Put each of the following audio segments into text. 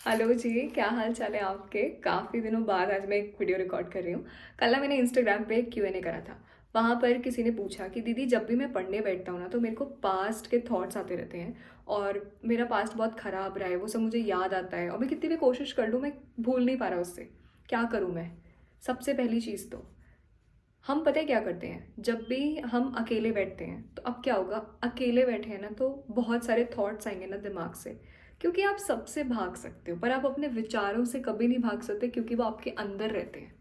Hello जी, क्या हाल चाल है आपके? काफ़ी दिनों बाद आज मैं एक वीडियो रिकॉर्ड कर रही हूँ। कल ना मैंने इंस्टाग्राम पे एक Q&A करा था। वहाँ पर किसी ने पूछा कि दीदी जब भी मैं पढ़ने बैठता हूँ ना तो मेरे को पास्ट के थॉट्स आते रहते हैं और मेरा पास्ट बहुत ख़राब रहा है, वो सब मुझे याद आता है और मैं कितनी भी कोशिश कर लूँ मैं भूल नहीं पा रहा उससे। क्या करूँ मैं? सबसे पहली चीज़ तो हम पता है क्या करते हैं, जब भी हम अकेले बैठते हैं तो अब क्या होगा, अकेले बैठे हैं ना तो बहुत सारे थॉट्स आएंगे ना दिमाग से। क्योंकि आप सबसे भाग सकते हो पर आप अपने विचारों से कभी नहीं भाग सकते क्योंकि वो आपके अंदर रहते हैं।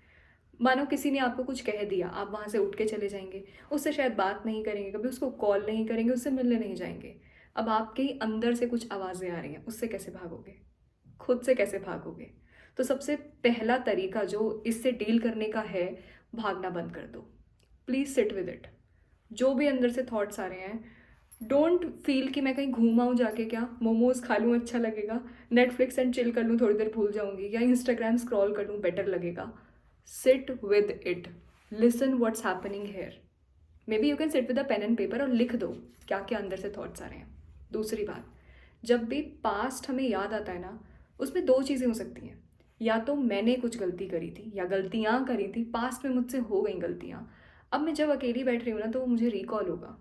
मानो किसी ने आपको कुछ कह दिया, आप वहाँ से उठ के चले जाएंगे, उससे शायद बात नहीं करेंगे, कभी उसको कॉल नहीं करेंगे, उससे मिलने नहीं जाएंगे। अब आपके ही अंदर से कुछ आवाज़ें आ रही हैं, उससे कैसे भागोगे? खुद से कैसे भागोगे? तो सबसे पहला तरीका जो इससे डील करने का है, भागना बंद कर दो। Please sit with it. जो भी अंदर से थॉट्स आ रहे हैं, डोंट फील कि मैं कहीं घूम आऊँ जाके, क्या मोमोज खा लूँ अच्छा लगेगा, नेटफ्लिक्स एंड चिल कर लूँ थोड़ी देर भूल जाऊँगी, या इंस्टाग्राम स्क्रॉल कर लूँ बेटर लगेगा। Sit with it, listen what's happening here. Maybe you can sit with a pen and paper और लिख दो क्या क्या अंदर से थॉट्स आ रहे हैं। दूसरी बात, जब भी पास्ट हमें याद आता है ना, उसमें दो चीज़ें हो सकती हैं। या तो मैंने कुछ गलती करी थी या गलतियाँ करी थी, पास्ट में मुझसे हो गई गलतियाँ, अब मैं जब अकेली बैठ रही हूँ ना तो वो मुझे रिकॉल होगा।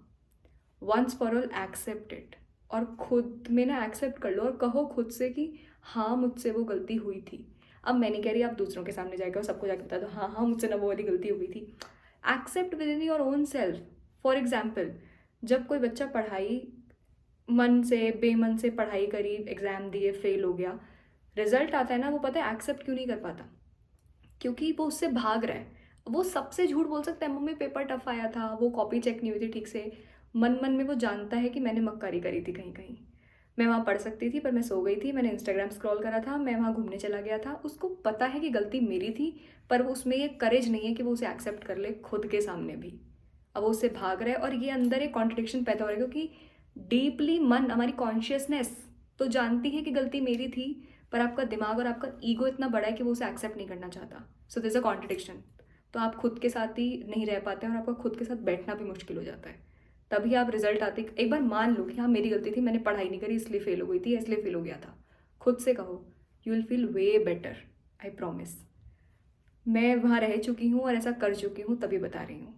Once for all accept it, और खुद में ना एक्सेप्ट कर लो और कहो खुद से कि हाँ मुझसे वो गलती हुई थी। अब मैं नहीं कह रही आप दूसरों के सामने जाकर सबको जाकर बता दो हाँ हाँ मुझसे ना वो वाली गलती हुई थी। Accept within your own self. For example, जब कोई बच्चा पढ़ाई मन से बेमन से पढ़ाई करी, एग्ज़ाम दिए, फेल हो गया, रिजल्ट आता है ना, वो पता है एक्सेप्ट क्यों नहीं कर पाता? क्योंकि वो उससे भाग रहा है। वो सबसे झूठ बोल सकता है, मम्मी पेपर टफ आया था, वो कॉपी चेक नहीं हुई थी ठीक से। मन मन में वो जानता है कि मैंने मक्कारी करी थी कहीं कहीं, मैं वहाँ पढ़ सकती थी पर मैं सो गई थी, मैंने इंस्टाग्राम स्क्रॉल करा था, मैं वहाँ घूमने चला गया था। उसको पता है कि गलती मेरी थी, पर वो उसमें ये करेज नहीं है कि वो उसे एक्सेप्ट कर ले खुद के सामने भी। अब वो उससे भाग रहा है और ये अंदर एक कॉन्ट्रडिक्शन पैदा हो रहा है, क्योंकि डीपली मन, हमारी कॉन्शियसनेस तो जानती है कि गलती मेरी थी, पर आपका दिमाग और आपका ईगो इतना बड़ा है कि वो उसे एक्सेप्ट नहीं करना चाहता। So this a contradiction. तो आप खुद के साथ ही नहीं रह पाते हैं और आपका खुद के साथ बैठना भी मुश्किल हो जाता है। तभी आप रिजल्ट आते, एक बार मान लो कि हाँ मेरी गलती थी, मैंने पढ़ाई नहीं करी इसलिए फेल हो गई थी, इसलिए फेल हो गया था। खुद से कहो, you will feel way better, I promise. मैं वहाँ रह चुकी हूँ और ऐसा कर चुकी हूँ तभी बता रही हूँ।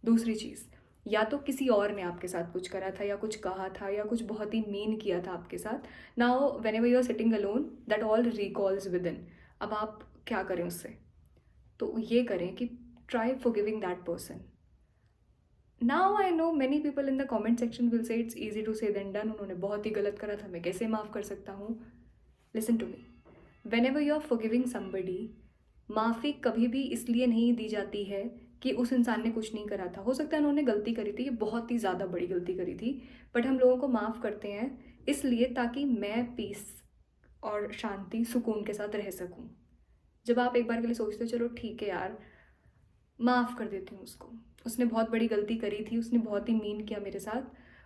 दूसरी चीज़, या तो किसी और ने आपके साथ कुछ करा था या कुछ कहा था या कुछ बहुत ही मीन किया था आपके साथ। Now whenever you are sitting alone, that all recalls within. अब आप क्या करें उससे? तो ये करें कि try forgiving that person. Now I know many people in the comment section will say it's easy to say than done, उन्होंने बहुत ही गलत करा था, मैं कैसे माफ़ कर सकता हूँ? Listen to me, whenever you are forgiving somebody, माफ़ी कभी भी इसलिए नहीं दी जाती है कि उस इंसान ने कुछ नहीं करा था। हो सकता है उन्होंने गलती करी थी, ये बहुत ही ज़्यादा बड़ी गलती करी थी, बट हम लोगों को माफ़ करते हैं इसलिए ताकि मैं पीस और शांति सुकून के साथ रह सकूं। जब आप एक बार के लिए सोचते हो चलो ठीक है यार, माफ़ कर देती हूँ उसको, उसने बहुत बड़ी गलती करी थी, उसने बहुत ही मीन किया मेरे साथ,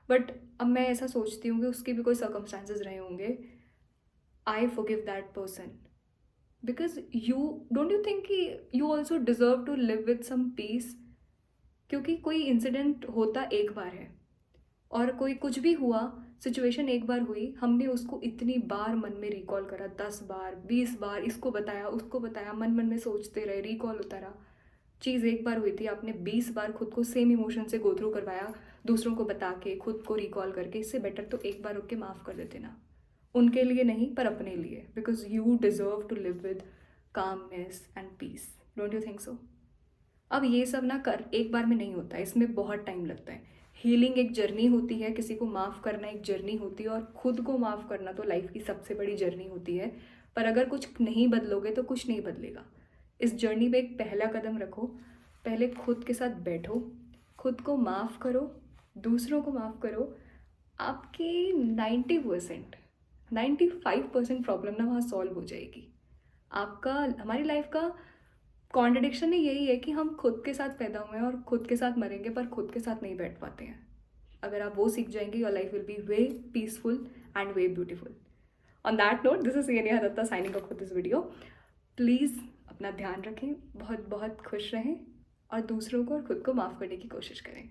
बट अब मैं ऐसा सोचती हूँ कि उसके भी कोई सर्कमस्टांसेस रहे होंगे, I forgive that person. Because you, don't you think कि you also deserve to live with some peace? क्योंकि कोई इंसिडेंट होता एक बार है, और कोई कुछ भी हुआ, सिचुएशन एक बार हुई, हमने उसको इतनी बार मन में रिकॉल करा, 10 बार 20 बार, इसको बताया उसको बताया, मन मन में सोचते रहे, रिकॉल होता रहा। चीज़ एक बार हुई थी, आपने 20 बार खुद को सेम इमोशन से गो थ्रू करवाया, दूसरों को बता के खुद को रिकॉल करके। इससे बेटर तो एक बार रुक के माफ़ कर देते ना, उनके लिए नहीं पर अपने लिए, because you deserve to live with calmness and peace. Don't you think so? अब ये सब ना कर एक बार में नहीं होता है, इसमें बहुत टाइम लगता है। हीलिंग एक जर्नी होती है, किसी को माफ़ करना एक जर्नी होती है, और खुद को माफ़ करना तो लाइफ की सबसे बड़ी जर्नी होती है। पर अगर कुछ नहीं बदलोगे तो कुछ नहीं बदलेगा। इस जर्नी में एक पहला कदम रखो, पहले खुद के साथ बैठो, खुद को माफ़ करो, दूसरों को माफ़ करो। आपकी 90%, 95% प्रॉब्लम ना वहाँ सॉल्व हो जाएगी। आपका, हमारी लाइफ का कॉन्ट्रडिक्शन ही यही है कि हम खुद के साथ पैदा हुए हैं और खुद के साथ मरेंगे, पर खुद के साथ नहीं बैठ पाते हैं। अगर आप वो सीख जाएंगे, your life will be way peaceful and way beautiful. On that note, this is Neha Datta signing off for this video. Please अपना ध्यान रखें, बहुत बहुत खुश रहें और दूसरों को और खुद को माफ़ करने की कोशिश करें।